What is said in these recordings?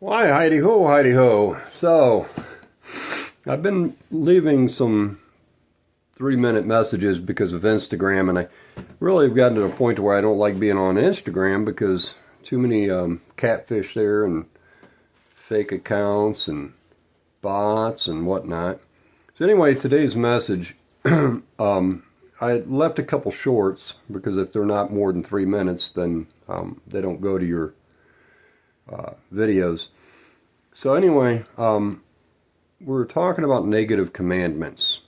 Why, Heidi ho, Heidi ho. So, I've been leaving some 3-minute messages because of Instagram, and I really have gotten to the point where I don't like being on Instagram because too many catfish there and fake accounts and bots and whatnot. So anyway, today's message, I left a couple shorts because if they're not more than 3 minutes, then they don't go to your videos. So anyway, we're talking about negative commandments,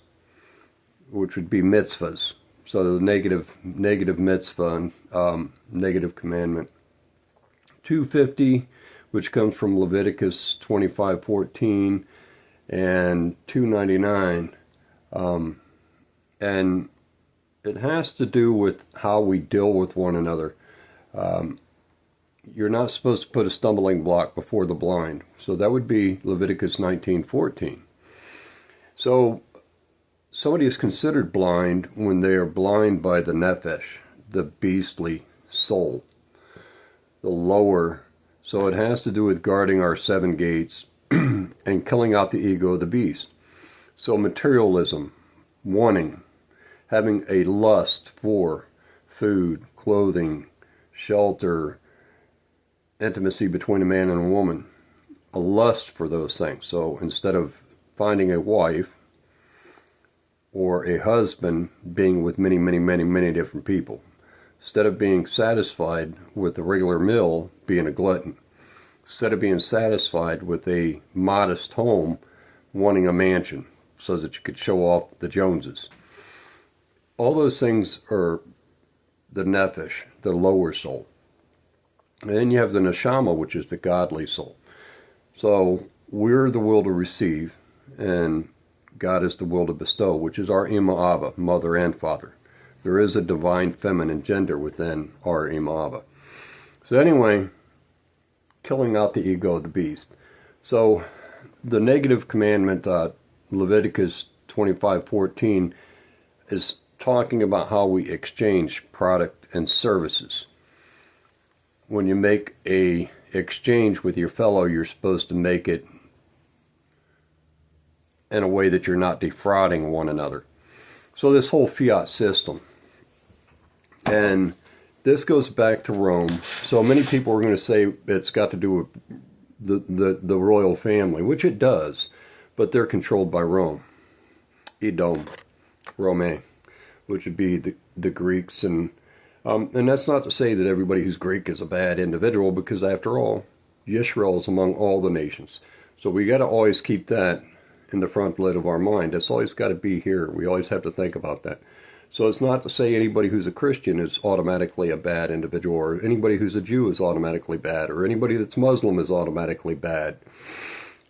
which would be mitzvahs. So the negative mitzvah, negative commandment. 250, which comes from Leviticus 25:14, and 299, and it has to do with how we deal with one another. You're not supposed to put a stumbling block before the blind. So that would be Leviticus 19:14. So somebody is considered blind when they are blind by the nephesh, the beastly soul, the lower. So it has to do with guarding our 7 gates and killing out the ego of the beast. So materialism, wanting, having a lust for food, clothing, shelter, intimacy between a man and a woman, a lust for those things. So instead of finding a wife or a husband, being with many different people, instead of being satisfied with a regular meal, being a glutton, instead of being satisfied with a modest home, wanting a mansion so that you could show off the Joneses. All those things are the nephesh, the lower soul. And then you have the neshama, which is the godly soul. So we're the will to receive, and God is the will to bestow, which is our Ima Abba, mother and father. There is a divine feminine gender within our Ima Abba. So anyway, killing out the ego of the beast. So the negative commandment, Leviticus 25:14, is talking about how we exchange product and services. When you make a exchange with your fellow, you're supposed to make it in a way that you're not defrauding one another. So this whole fiat system, and this goes back to Rome. So many people are going to say it's got to do with the royal family, which it does, but they're controlled by Rome. Edom, Rome, which would be the Greeks, and that's not to say that everybody who's Greek is a bad individual, because after all, Yisrael is among all the nations. So we got to always keep that in the front lid of our mind. That's always got to be here. We always have to think about that. So it's not to say anybody who's a Christian is automatically a bad individual, or anybody who's a Jew is automatically bad, or anybody that's Muslim is automatically bad.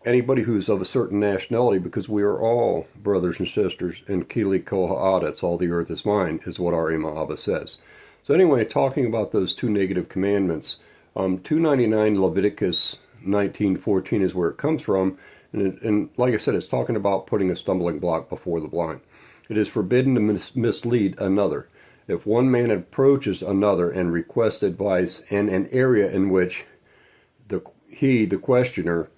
Anybody who's of a certain nationality, because we are all brothers and sisters, and Kili Koha'at, all the earth is mine, is what our Ima Abba says. So anyway, talking about those 2 negative commandments, 299 Leviticus 19:14 is where it comes from, and like I said, it's talking about putting a stumbling block before the blind. It is forbidden to mislead another. If one man approaches another and requests advice in an area in which the questioner,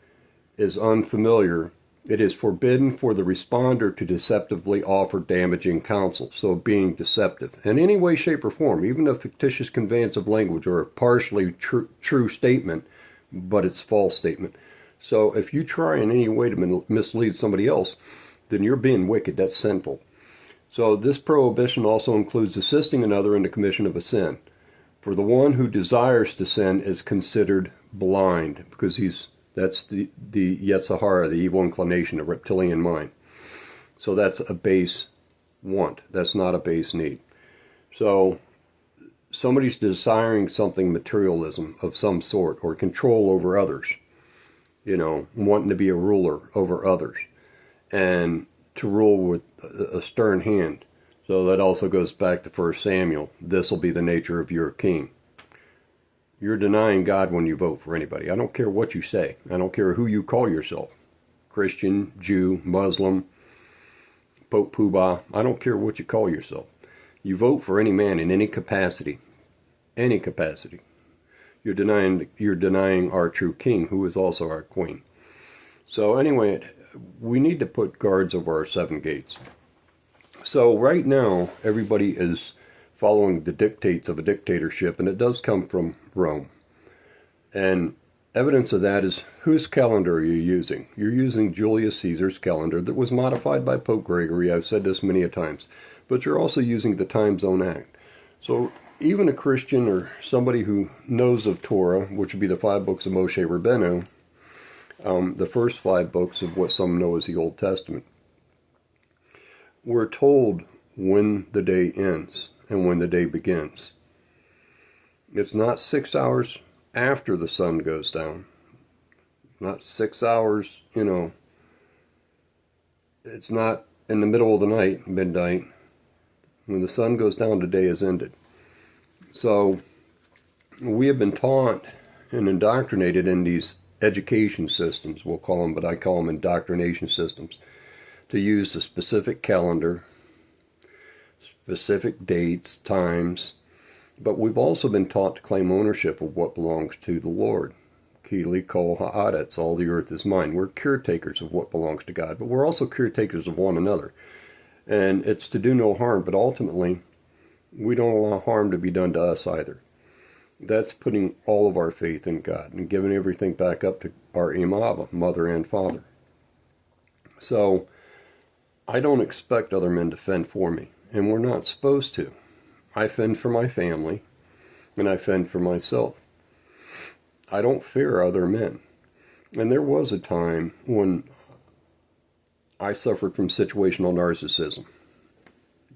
is unfamiliar, it is forbidden for the responder to deceptively offer damaging counsel. So being deceptive in any way, shape, or form, even a fictitious conveyance of language or a partially true statement, but it's a false statement. So if you try in any way to mislead somebody else, then you're being wicked. That's sinful. So this prohibition also includes assisting another in the commission of a sin. For the one who desires to sin is considered blind, because that's the Yetzer Hara, the evil inclination, the reptilian mind. So that's a base want. That's not a base need. So somebody's desiring something, materialism of some sort, or control over others, wanting to be a ruler over others, and to rule with a stern hand. So that also goes back to 1 Samuel. This will be the nature of your king. You're denying God when you vote for anybody. I don't care what you say. I don't care who you call yourself. Christian, Jew, Muslim, Pope Poobah. I don't care what you call yourself. You vote for any man in any capacity. you're denying our true king, who is also our queen. So anyway, we need to put guards over our 7 gates. So right now, everybody is following the dictates of a dictatorship, and it does come from Rome. And evidence of that is, whose calendar are you using? You're using Julius Caesar's calendar that was modified by Pope Gregory. I've said this many a times. But you're also using the Time Zone Act. So even a Christian or somebody who knows of Torah, which would be the 5 books of Moshe Rabbeinu, the first 5 books of what some know as the Old Testament, we're told when the day ends and when the day begins. It's not 6 hours after the sun goes down. Not 6 hours, it's not in the middle of the night, midnight. When the sun goes down, the day is ended. So we have been taught and indoctrinated in these education systems, we'll call them, but I call them indoctrination systems, to use a specific calendar, specific dates, times, but we've also been taught to claim ownership of what belongs to the Lord. Kili kol ha'aretz, all the earth is mine. We're caretakers of what belongs to God, but we're also caretakers of one another. And it's to do no harm, but ultimately, we don't allow harm to be done to us either. That's putting all of our faith in God and giving everything back up to our Imaba, mother and father. So, I don't expect other men to fend for me, and we're not supposed to. I fend for my family, and I fend for myself. I don't fear other men. And there was a time when I suffered from situational narcissism.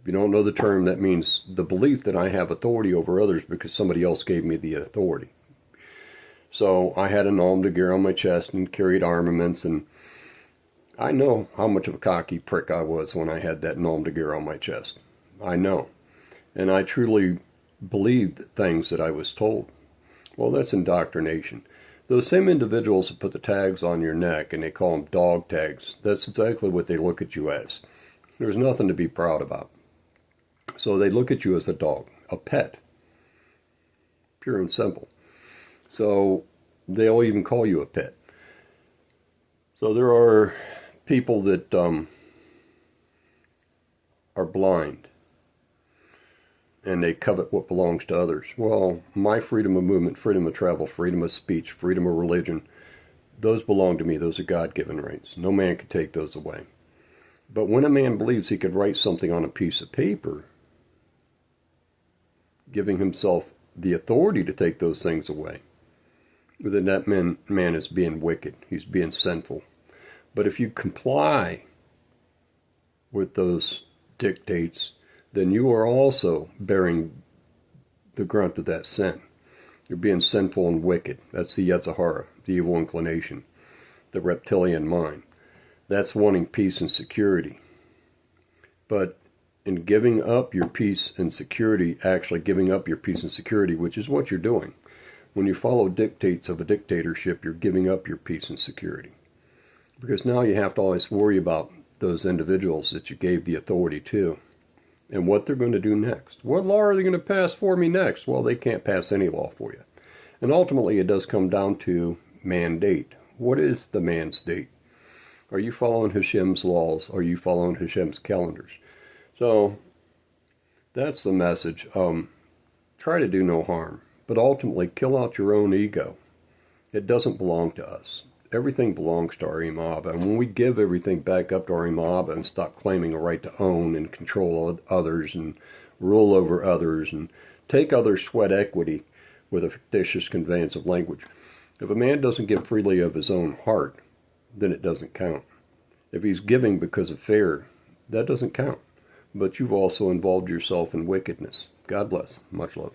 If you don't know the term, that means the belief that I have authority over others because somebody else gave me the authority. So I had an arme de guerre on my chest and carried armaments, and I know how much of a cocky prick I was when I had that arme de guerre on my chest. I know. And I truly believed things that I was told. Well, that's indoctrination. Those same individuals that put the tags on your neck, and they call them dog tags, that's exactly what they look at you as. There's nothing to be proud about. So they look at you as a dog, a pet. Pure and simple. So they'll even call you a pet. So there are people that are blind, and they covet what belongs to others. Well, my freedom of movement, freedom of travel, freedom of speech, freedom of religion, those belong to me. Those are God-given rights. No man can take those away. But when a man believes he could write something on a piece of paper, giving himself the authority to take those things away, then that man is being wicked. He's being sinful. But if you comply with those dictates, then you are also bearing the grunt of that sin. You're being sinful and wicked. That's the Yetzer Hara, the evil inclination, the reptilian mind. That's wanting peace and security. But in giving up your peace and security, actually giving up your peace and security, which is what you're doing, when you follow dictates of a dictatorship, you're giving up your peace and security. Because now you have to always worry about those individuals that you gave the authority to and what they're going to do next. What law are they going to pass for me next? Well, they can't pass any law for you. And ultimately, it does come down to mandate. What is the man's date? Are you following Hashem's laws? Are you following Hashem's calendars? So, that's the message. Try to do no harm, but ultimately kill out your own ego. It doesn't belong to us. Everything belongs to our Imaba. And when we give everything back up to our Imaba and stop claiming a right to own and control others and rule over others and take others' sweat equity with a fictitious conveyance of language. If a man doesn't give freely of his own heart, then it doesn't count. If he's giving because of fear, that doesn't count. But you've also involved yourself in wickedness. God bless. Much love.